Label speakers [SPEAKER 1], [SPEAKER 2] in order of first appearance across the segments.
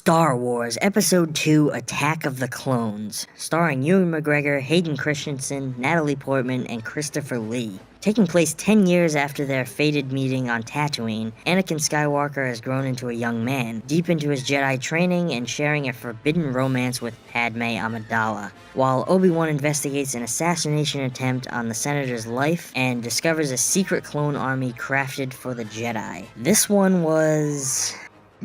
[SPEAKER 1] Star Wars Episode 2 Attack of the Clones, starring Ewan McGregor, Hayden Christensen, Natalie Portman, and Christopher Lee. Taking place 10 years after their fated meeting on Tatooine, Anakin Skywalker has grown into a young man, deep into his Jedi training and sharing a forbidden romance with Padme Amidala, while Obi-Wan investigates an assassination attempt on the Senator's life and discovers a secret clone army crafted for the Jedi. This one was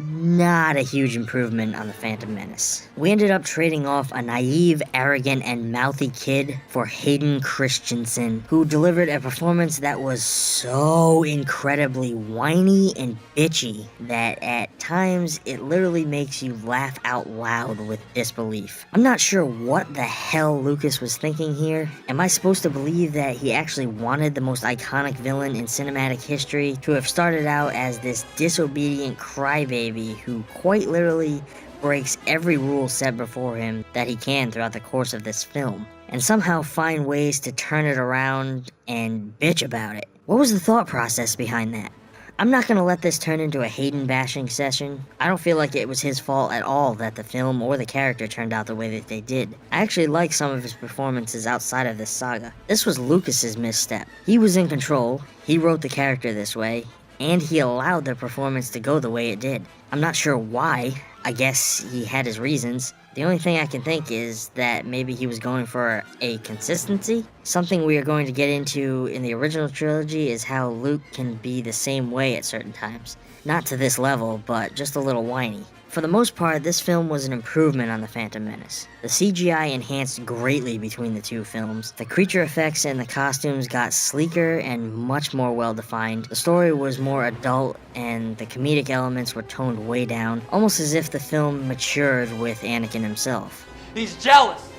[SPEAKER 1] not a huge improvement on the Phantom Menace. We ended up trading off a naive, arrogant, and mouthy kid for Hayden Christensen, who delivered a performance that was so incredibly whiny and bitchy that at times it literally makes you laugh out loud with disbelief. I'm not sure what the hell Lucas was thinking here. Am I supposed to believe that he actually wanted the most iconic villain in cinematic history to have started out as this disobedient crybaby who quite literally breaks every rule set before him that he can throughout the course of this film, and somehow find ways to turn it around and bitch about it? What was the thought process behind that? I'm not gonna let this turn into a Hayden bashing session. I don't feel like it was his fault at all that the film or the character turned out the way that they did. I actually like some of his performances outside of this saga. This was Lucas's misstep. He was in control, he wrote the character this way, and he allowed the performance to go the way it did. I'm not sure why. I guess he had his reasons. The only thing I can think is that maybe he was going for a consistency. Something we are going to get into in the original trilogy is how Luke can be the same way at certain times. Not to this level, but just a little whiny. For the most part, this film was an improvement on The Phantom Menace. The CGI enhanced greatly between the two films. The creature effects and the costumes got sleeker and much more well-defined. The story was more adult, and the comedic elements were toned way down, almost as if the film matured with Anakin himself.
[SPEAKER 2] He's jealous!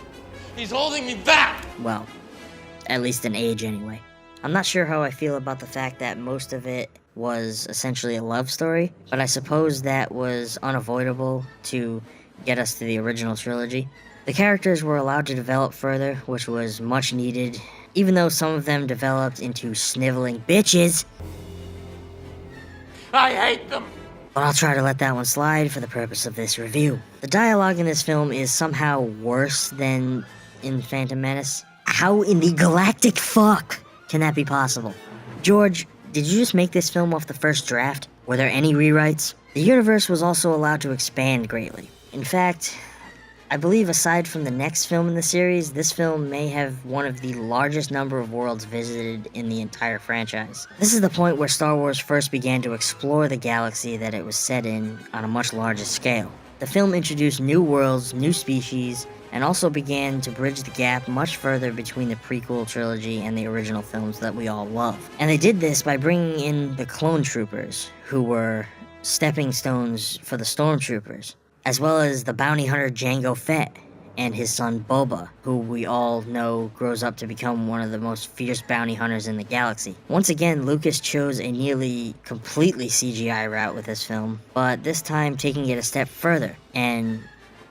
[SPEAKER 2] He's holding me back!
[SPEAKER 1] Well, at least in age anyway. I'm not sure how I feel about the fact that most of it was essentially a love story, but I suppose that was unavoidable to get us to the original trilogy. The characters were allowed to develop further, which was much needed, even though some of them developed into sniveling bitches.
[SPEAKER 2] I hate them!
[SPEAKER 1] But I'll try to let that one slide for the purpose of this review. The dialogue in this film is somehow worse than in Phantom Menace. How in the galactic fuck can that be possible? George, did you just make this film off the first draft? Were there any rewrites? The universe was also allowed to expand greatly. In fact, I believe aside from the next film in the series, this film may have one of the largest number of worlds visited in the entire franchise. This is the point where Star Wars first began to explore the galaxy that it was set in on a much larger scale. The film introduced new worlds, new species, and also began to bridge the gap much further between the prequel trilogy and the original films that we all love. And they did this by bringing in the clone troopers, who were stepping stones for the stormtroopers, as well as the bounty hunter Jango Fett and his son Boba, who we all know grows up to become one of the most fierce bounty hunters in the galaxy. Once again, Lucas chose a nearly completely CGI route with this film, but this time taking it a step further, and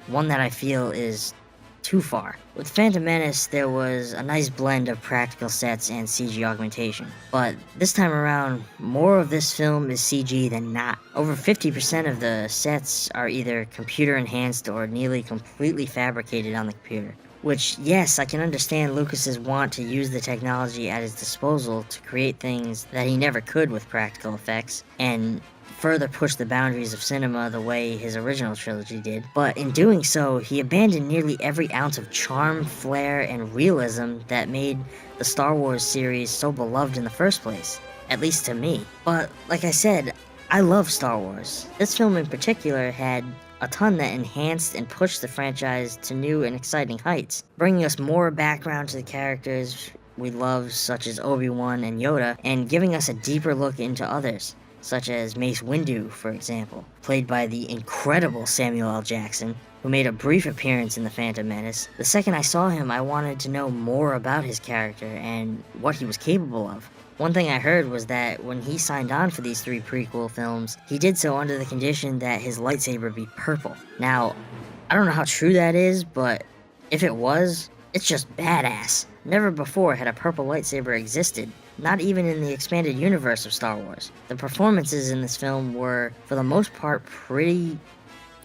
[SPEAKER 1] one that I feel is too far. With Phantom Menace, there was a nice blend of practical sets and CG augmentation, but this time around, more of this film is CG than not. Over 50% of the sets are either computer enhanced or nearly completely fabricated on the computer. Which, yes, I can understand Lucas's want to use the technology at his disposal to create things that he never could with practical effects, and further push the boundaries of cinema the way his original trilogy did, but in doing so, he abandoned nearly every ounce of charm, flair, and realism that made the Star Wars series so beloved in the first place, at least to me. But, like I said, I love Star Wars. This film in particular had a ton that enhanced and pushed the franchise to new and exciting heights, bringing us more background to the characters we love, such as Obi-Wan and Yoda, and giving us a deeper look into others, such as Mace Windu, for example, played by the incredible Samuel L. Jackson, who made a brief appearance in The Phantom Menace. The second I saw him, I wanted to know more about his character and what he was capable of. One thing I heard was that when he signed on for these 3 prequel films, he did so under the condition that his lightsaber be purple. Now, I don't know how true that is, but if it was, it's just badass. Never before had a purple lightsaber existed, not even in the expanded universe of Star Wars. The performances in this film were, for the most part, pretty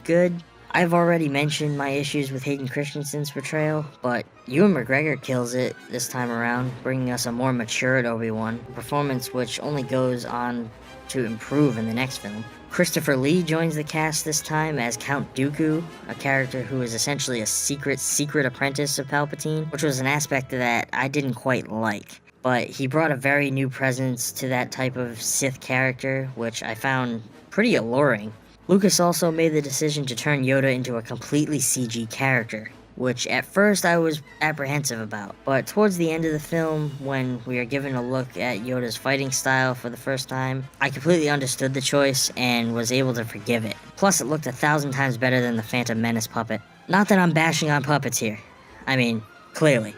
[SPEAKER 1] good. I've already mentioned my issues with Hayden Christensen's portrayal, but Ewan McGregor kills it this time around, bringing us a more matured Obi-Wan, a performance which only goes on to improve in the next film. Christopher Lee joins the cast this time as Count Dooku, a character who is essentially a secret apprentice of Palpatine, which was an aspect of that I didn't quite like. But he brought a very new presence to that type of Sith character, which I found pretty alluring. Lucas also made the decision to turn Yoda into a completely CG character, which at first I was apprehensive about. But towards the end of the film, when we are given a look at Yoda's fighting style for the first time, I completely understood the choice and was able to forgive it. Plus, it looked 1,000 times better than the Phantom Menace puppet. Not that I'm bashing on puppets here. I mean, clearly.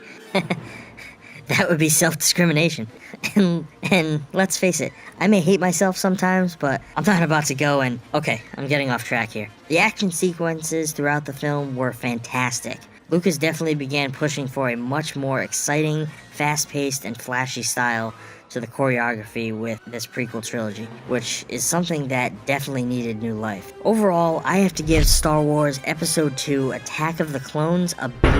[SPEAKER 1] That would be self-discrimination. And let's face it, I may hate myself sometimes, but I'm not about to go and... Okay, I'm getting off track here. The action sequences throughout the film were fantastic. Lucas definitely began pushing for a much more exciting, fast-paced, and flashy style to the choreography with this prequel trilogy, which is something that definitely needed new life. Overall, I have to give Star Wars Episode 2 Attack of the Clones a B-.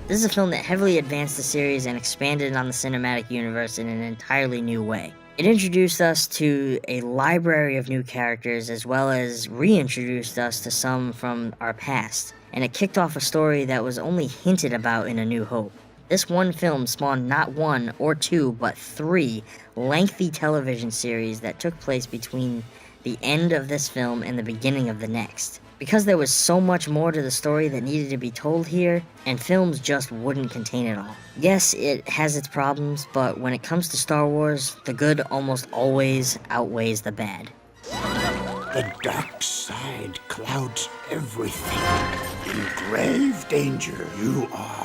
[SPEAKER 1] This is a film that heavily advanced the series and expanded on the cinematic universe in an entirely new way. It introduced us to a library of new characters as well as reintroduced us to some from our past, and it kicked off a story that was only hinted about in A New Hope. This one film spawned not one or two, but 3 lengthy television series that took place between the end of this film and the beginning of the next. Because there was so much more to the story that needed to be told here, and films just wouldn't contain it all. Yes, it has its problems, but when it comes to Star Wars, the good almost always outweighs the bad.
[SPEAKER 3] The dark side clouds everything. In grave danger you are.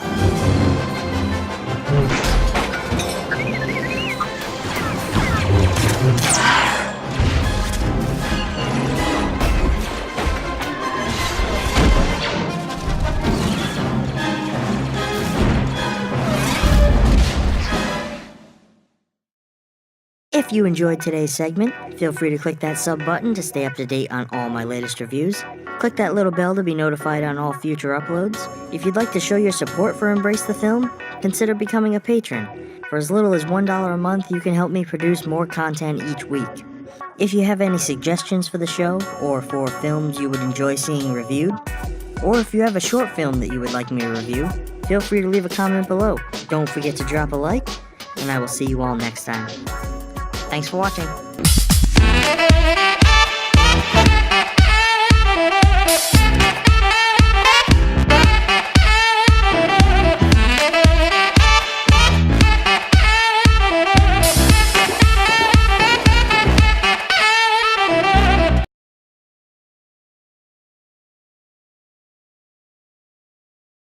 [SPEAKER 1] If you enjoyed today's segment, feel free to click that sub button to stay up to date on all my latest reviews. Click that little bell to be notified on all future uploads. If you'd like to show your support for Embrace the Film, consider becoming a patron. For as little as $1 a month, you can help me produce more content each week. If you have any suggestions for the show, or for films you would enjoy seeing reviewed, or if you have a short film that you would like me to review, feel free to leave a comment below. Don't forget to drop a like, and I will see you all next time. Thanks for watching.